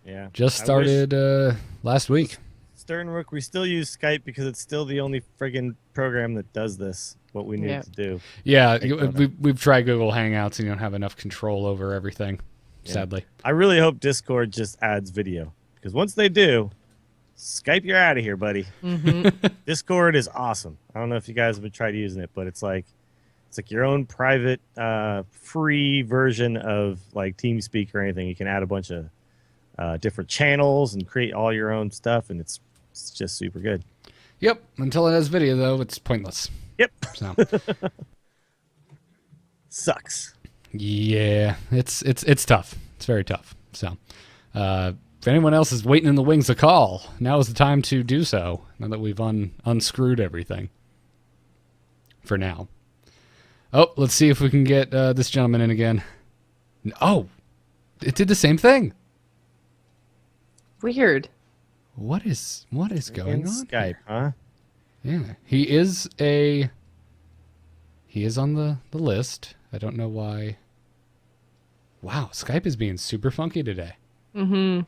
Yeah. Just I started last week. Sternrook, we still use Skype because it's still the only friggin' program that does this, what we need Yeah. to do. Yeah, Make fun of. we've tried Google Hangouts and you don't have enough control over everything, Yeah. sadly. I really hope Discord just adds video, because once they do, Skype, you're out of here, buddy. Mm-hmm. Discord is awesome. I don't know if you guys have tried using it, but it's like your own private, free version of like TeamSpeak or anything. You can add a bunch of different channels and create all your own stuff, and it's just super good. Yep. Until it has video, though, it's pointless. Yep. So Sucks. yeah, it's tough. It's very tough. So if anyone else is waiting in the wings to call, now is the time to do so. Now that we've unscrewed everything. For now. Oh, let's see if we can get this gentleman in again. Oh, it did the same thing. Weird. What is going In on? Skype, huh? Yeah, he is on the list. I don't know why. Wow, Skype is being super funky today. Mm-hmm.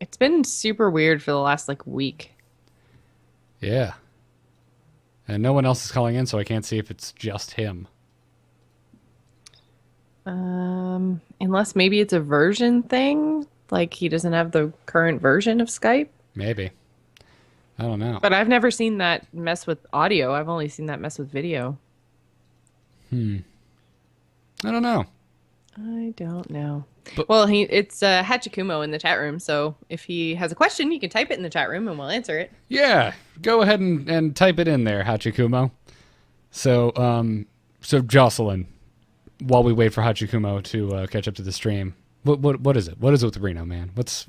It's been super weird for the last like week. Yeah. And no one else is calling in, so I can't see if it's just him. Unless maybe it's a version thing, like he doesn't have the current version of Skype. Maybe. I don't know. But I've never seen that mess with audio. I've only seen that mess with video. I don't know. I don't know. But- Well, it's Hachikumo in the chat room, so if he has a question, you can type it in the chat room and we'll answer it. Yeah, go ahead and type it in there, Hachikumo. So, so Jocelyn, while we wait for Hachikumo to catch up to the stream, what is it? What is it with Reno, man? What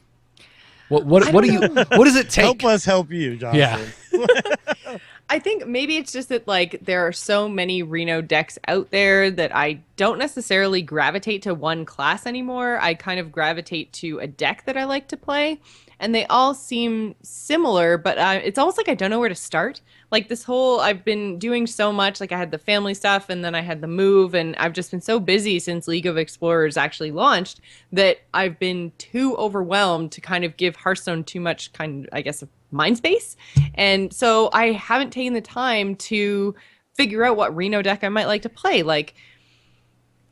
do you? What does it take? Help us help you, Jocelyn. Yeah. I think maybe it's just that like there are so many Reno decks out there that I don't necessarily gravitate to one class anymore. I kind of gravitate to a deck that I like to play, and they all seem similar, but it's almost like I don't know where to start. Like this whole, I've been doing so much, like I had the family stuff and then I had the move, and I've just been so busy since League of Explorers actually launched that I've been too overwhelmed to kind of give Hearthstone too much kind of, I guess, mind space. And so I haven't taken the time to figure out what Reno deck I might like to play. Like,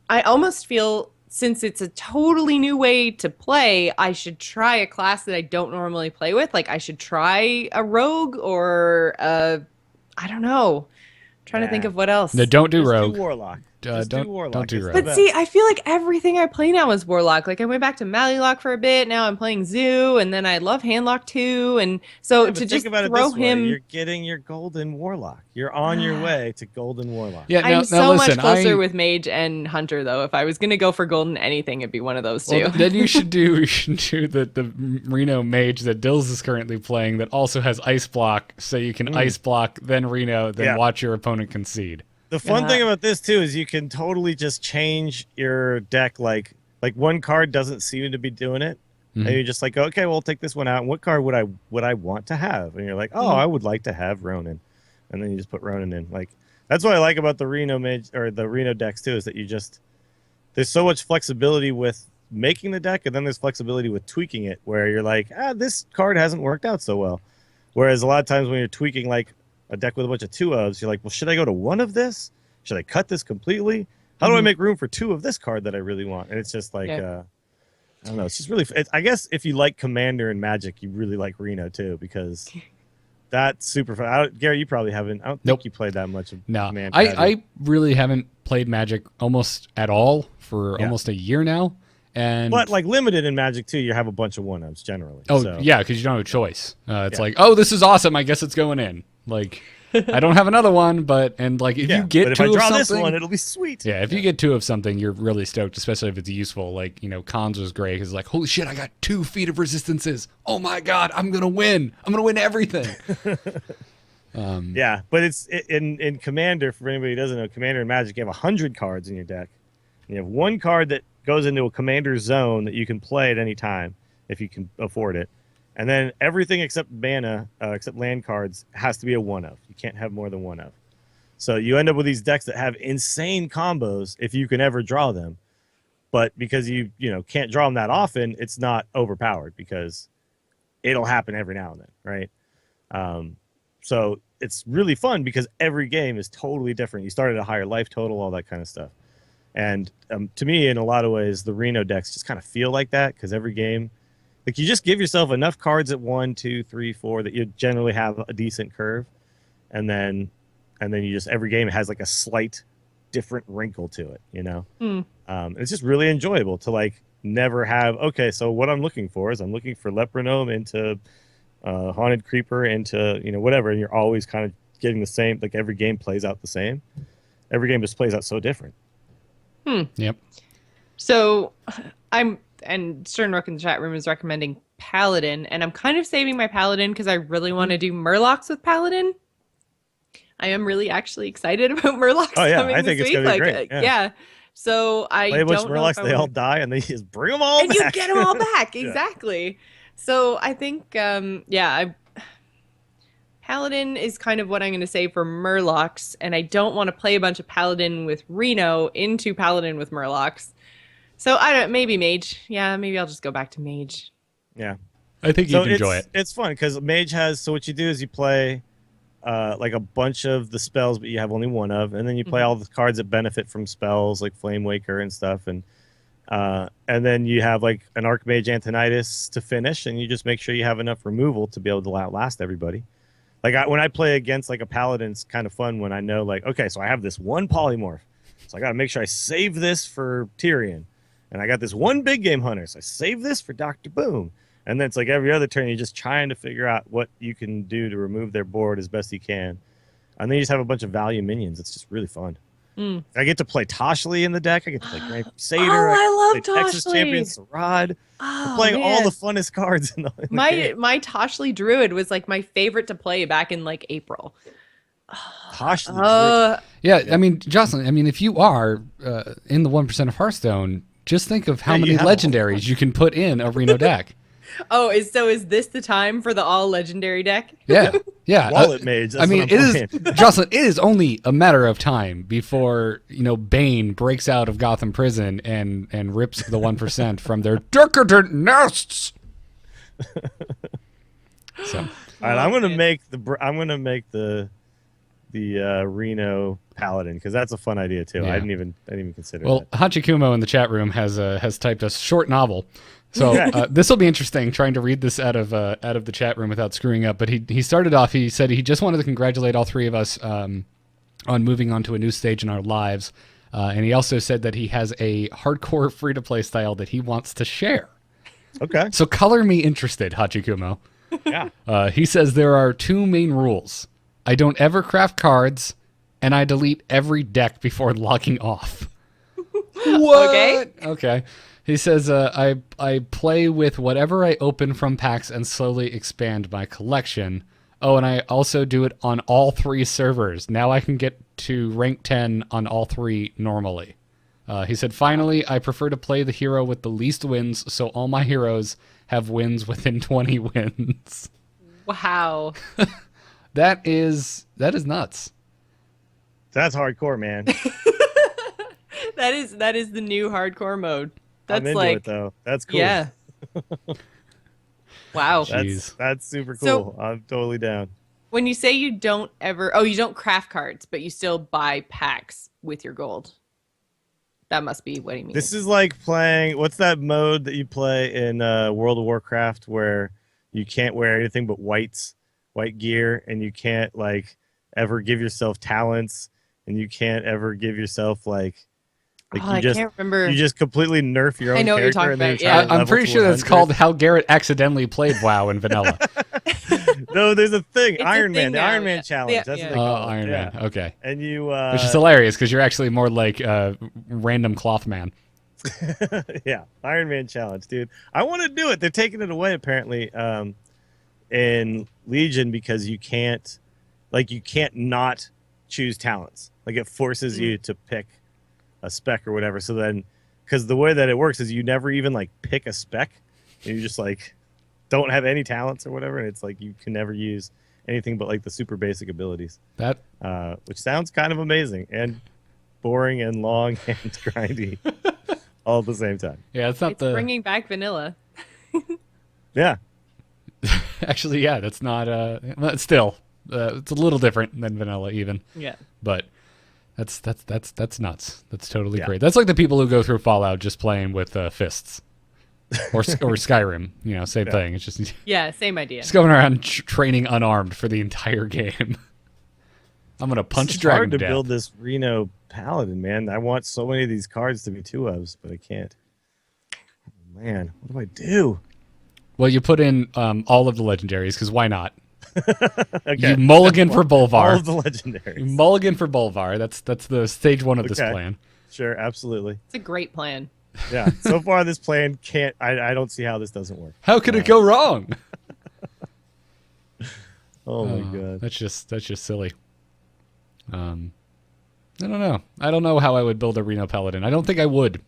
I almost feel since it's a totally new way to play, I should try a class that I don't normally play with. Like, I should try a rogue or I don't know. I'm trying to think of what else. No, don't do Just rogue. do Warlock. Just don't do Warlock. don't do It's the rogue. But see, I feel like everything I play now is Warlock. Like I went back to Mallylock for a bit. Now I'm playing Zoo, and then I love Handlock too. And so Yeah, but to think just about it throw this way. him, You're getting your golden Warlock. You're on your way to golden Warlock. Yeah, I'm now so listen, much closer with Mage and Hunter though. If I was gonna go for Golden anything, it'd be one of those two. Well, then you should do the Reno Mage that Dills is currently playing that also has Ice Block, so you can Ice Block, then Reno, then Yeah. watch your opponent concede. The fun thing about this too is you can totally just change your deck. Like one card doesn't seem to be doing it, and you're just like, okay, well, I'll take this one out. And what card would I want to have? And you're like, oh, I would like to have Ronin, and then you just put Ronin in. Like that's what I like about the Reno Mage or the Reno decks too, is that there's so much flexibility with making the deck, and then there's flexibility with tweaking it, where you're like, this card hasn't worked out so well. Whereas a lot of times when you're tweaking like a deck with a bunch of 2-ofs, you're like, well, should I go to one of this? Should I cut this completely? How do I make room for 2 of this card that I really want? And it's just like, I don't know. It's just really, I guess if you like Commander and Magic, you really like Reno too, because that's super fun. Gary, you probably haven't. I don't think you played that much of No, Command. I really haven't played Magic almost at all for almost a year now. And But like limited in Magic too, you have a bunch of 1-ofs generally. oh so. yeah, because you don't have a choice. It's like, oh, this is awesome. I guess it's going in. Like, I don't have another one, but like if you get but if 2 I of draw something, this one, it'll be sweet. yeah, if you get 2 of something, you're really stoked, especially if it's useful. Like, Cons was great because like, holy shit, I got 2 feet of resistances. Oh my god, I'm gonna win. I'm gonna win everything. Yeah, but it's in Commander. For anybody who doesn't know, Commander and Magic, you have 100 cards in your deck. And you have 1 card that goes into a Commander zone that you can play at any time if you can afford it, And then everything except mana, except land cards, has to be a 1 of. You can't have more than 1 of. So you end up with these decks that have insane combos if you can ever draw them. But because you can't draw them that often, it's not overpowered because it'll happen every now and then, right? So it's really fun because every game is totally different. You start at a higher life total, all that kind of stuff. And to me, in a lot of ways, the Reno decks just kind of feel like that because every game, like you just give yourself enough cards at 1, 2, 3, 4 that you generally have a decent curve, and then you just every game has like a slight different wrinkle to it, it's just really enjoyable to like never have. Okay, so what I'm looking for is I'm looking for Lepronome into Haunted Creeper into whatever, and you're always kind of getting the same. Like every game plays out the same. Every game just plays out so different. Yep. So and Sternrook in the chat room is recommending Paladin, and I'm kind of saving my Paladin because I really want to do Murlocs with Paladin. I am really actually excited about Murlocs coming I this think it's week. gonna be great. Yeah. So I play a bunch of don't know if Murlocs, I they all wanna- die, and they just bring them all and back. you get them all back. Yeah. Exactly. So I think Paladin is kind of what I'm going to say for Murlocs, and I don't want to play a bunch of Paladin with Reno into Paladin with Murlocs. So maybe Mage. Yeah, maybe I'll just go back to Mage. Yeah. I think you'd enjoy it. It's fun because Mage has. So what you do is you play like a bunch of the spells, but you have only 1 of, and then you play all the cards that benefit from spells like Flame Waker and stuff, and then you have like an Archmage Antonitis to finish, and you just make sure you have enough removal to be able to outlast everybody. Like when I play against like a Paladin, it's kind of fun when I know like, okay, so I have this 1 polymorph, so I got to make sure I save this for Tyrion, and I got this 1 big game hunter, so I save this for Dr. Boom. And then it's like every other turn, you're just trying to figure out what you can do to remove their board as best you can. And then you just have a bunch of value minions. It's just really fun. I get to play Toshli in the deck. I get to play Grand Crusader. Oh, I love play Texas Toshli. Champion Sarad. Oh, We're playing all man. the funnest cards in the game. My Toshli Druid was like my favorite to play back in like April. Toshli. Yeah, I mean, Jocelyn, if you are in the 1% of Hearthstone, just think of how Yeah, many you have all the legendaries you can put in a Reno deck. Is this the time for the all legendary deck? Yeah, yeah. Wallet Mage. That's what I'm it playing. is, Jocelyn, it is only a matter of time before, Bane breaks out of Gotham Prison and rips the 1% from their decadent nests. So, All right, I'm gonna make the Reno Paladin because that's a fun idea too. Yeah. I didn't even consider well, that. Hachikumo in the chat room has typed a short novel. So this will be interesting trying to read this out of the chat room without screwing up. But he started off, he said he just wanted to congratulate all 3 of us on moving on to a new stage in our lives. And he also said that he has a hardcore free-to-play style that he wants to share. Okay. So color me interested, Hachikumo. Yeah. He says there are 2 main rules. I don't ever craft cards, and I delete every deck before logging off. What? Okay. He says, I play with whatever I open from packs and slowly expand my collection. Oh, and I also do it on all 3 servers. Now I can get to rank 10 on all 3 normally. He said, finally, I prefer to play the hero with the least wins, so all my heroes have wins within 20 wins. Wow. That is nuts. That's hardcore, man. that is the new hardcore mode. That's I'm into like it though. That's cool. Yeah. Wow. Jeez. That's super cool. So- I'm totally down. When you say you don't craft cards, but you still buy packs with your gold. That must be what he means. This is like playing. What's that mode that you play in World of Warcraft where you can't wear anything but white gear, and you can't like ever give yourself talents, and you can't ever give yourself like I can't remember. You just completely nerf your own I know what you're character, talking and then about, you try yeah. to I'm level pretty to sure that's 100. called How Garrett Accidentally Played WoW in vanilla. No, there's a thing. It's a Iron thing Man, the now, Iron Man yeah. challenge. Yeah, That's yeah. what they call it. Iron Yeah. Man. Okay. And you, Which is hilarious because you're actually more like random cloth man. yeah, Iron Man challenge, dude. I want to do it. They're taking it away apparently in Legion because you can't not choose talents. Like it forces you to pick a spec or whatever. So then, because the way that it works is you never even like pick a spec, and you just like don't have any talents or whatever, and it's like you can never use anything but like the super basic abilities. That Which sounds kind of amazing and boring and long and grindy all at the same time. yeah, it's not It's bringing back vanilla. Yeah. actually, yeah, that's not well, still it's a little different than vanilla even. Yeah. But that's nuts. That's totally Yeah. great. That's like the people who go through Fallout just playing with fists. Or Skyrim, same Yeah. thing. It's just Yeah, same idea. just going around training unarmed for the entire game. I'm gonna punch It's dragon hard to death. build this Reno Paladin, man. I want so many of these cards to be 2-ofs, but I can't. Oh, man, what do I do? Well, you put in all of the legendaries because why not? Okay. You mulligan for Bolvar. All of the You legendaries. mulligan for Bolvar. That's the stage one of this Okay. plan. Sure, absolutely. It's a great plan. Yeah. So far, this plan can't. I don't see how this doesn't work. How could it go wrong? Oh my god. That's just silly. I don't know. I don't know how I would build a Reno Paladin. I don't think I would.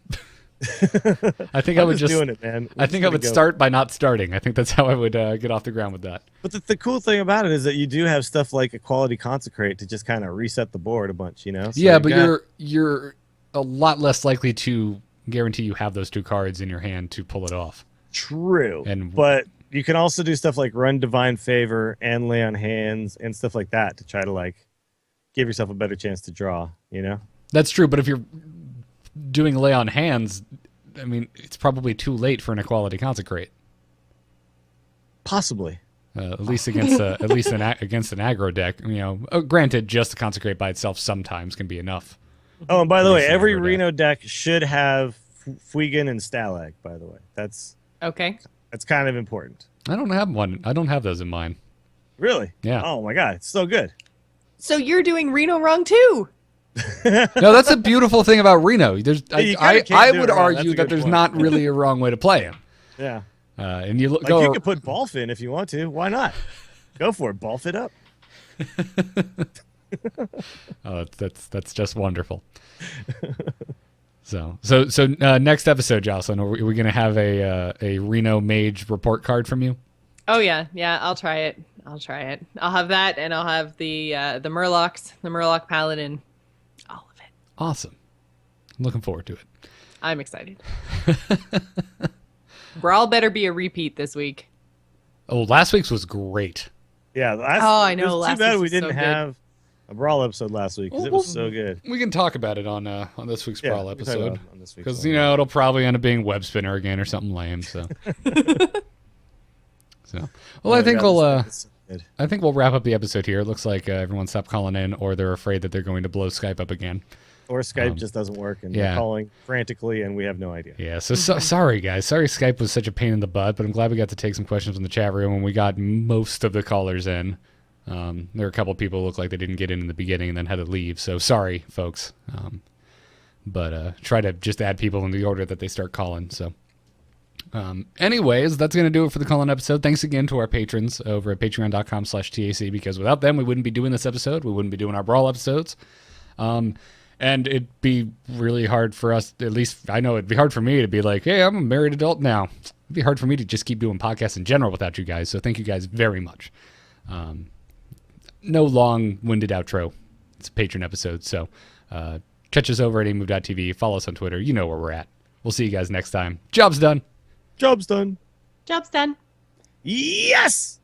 I think I I'm would just. doing it, man. I think I would start by not starting. I think that's how I would get off the ground with that. But the cool thing about it is that you do have stuff like a quality consecrate to just kind of reset the board a bunch, So Yeah, you but got- you're a lot less likely to guarantee you have those two cards in your hand to pull it off. true. And- But you can also do stuff like run divine favor and lay on hands and stuff like that to try to like give yourself a better chance to draw. That's true, but if you're doing lay on hands, I mean, it's probably too late for an equality consecrate. Possibly. At least against against an aggro deck. Granted, just a consecrate by itself sometimes can be enough. Oh, and by the At way, least an every aggro deck. Reno deck should have Fuigan and Stalag. By the way, that's Okay. kind of important. I don't have one. I don't have those in mine. Really? Yeah. Oh my god, it's so good. So you're doing Reno wrong too. No, that's a beautiful thing about Reno. There's, you kinda I can't do would it wrong. That's argue a that good there's point. not really a wrong way to play him. Yeah. And you Like go. you could put Balfin if you want to. Why not? Go for it. Balf it up. Oh, that's just wonderful. So next episode, Jocelyn, are we going to have a Reno Mage report card from you? Oh yeah, I'll try it. I'll have that, and I'll have the Murlocs, the Murloc Paladin, all of it. Awesome. I'm looking forward to it. I'm excited. Brawl better be a repeat this week. Oh, last week's was great. Yeah. I know, It's last too bad week's we was so didn't good. have a Brawl episode last week because it was so good. We can talk about it on this week's Brawl we can talk episode about it on this week's because one. it'll probably end up being Web Spinner again or something lame. So, well, Oh I my think God, this thing is so good. we'll wrap up the episode here. It looks like everyone stopped calling in, or they're afraid that they're going to blow Skype up again. Or Skype just doesn't work and yeah. they're calling frantically and we have no idea. Yeah, sorry guys. Sorry Skype was such a pain in the butt, but I'm glad we got to take some questions from the chat room and we got most of the callers in. There were a couple of people who looked like they didn't get in the beginning and then had to leave, so sorry, folks. But try to just add people in the order that they start calling. So, anyways, that's going to do it for the call-in episode. Thanks again to our patrons over at patreon.com/TAC, because without them, we wouldn't be doing this episode. We wouldn't be doing our Brawl episodes. And it'd be really hard for us, at least I know it'd be hard for me to be like, hey, I'm a married adult now. It'd be hard for me to just keep doing podcasts in general without you guys. So thank you guys very much. No long-winded outro. It's a patron episode. So catch us over at amove.tv. Follow us on Twitter. You know where we're at. We'll see you guys next time. Job's done. Job's done. Job's done. Yes!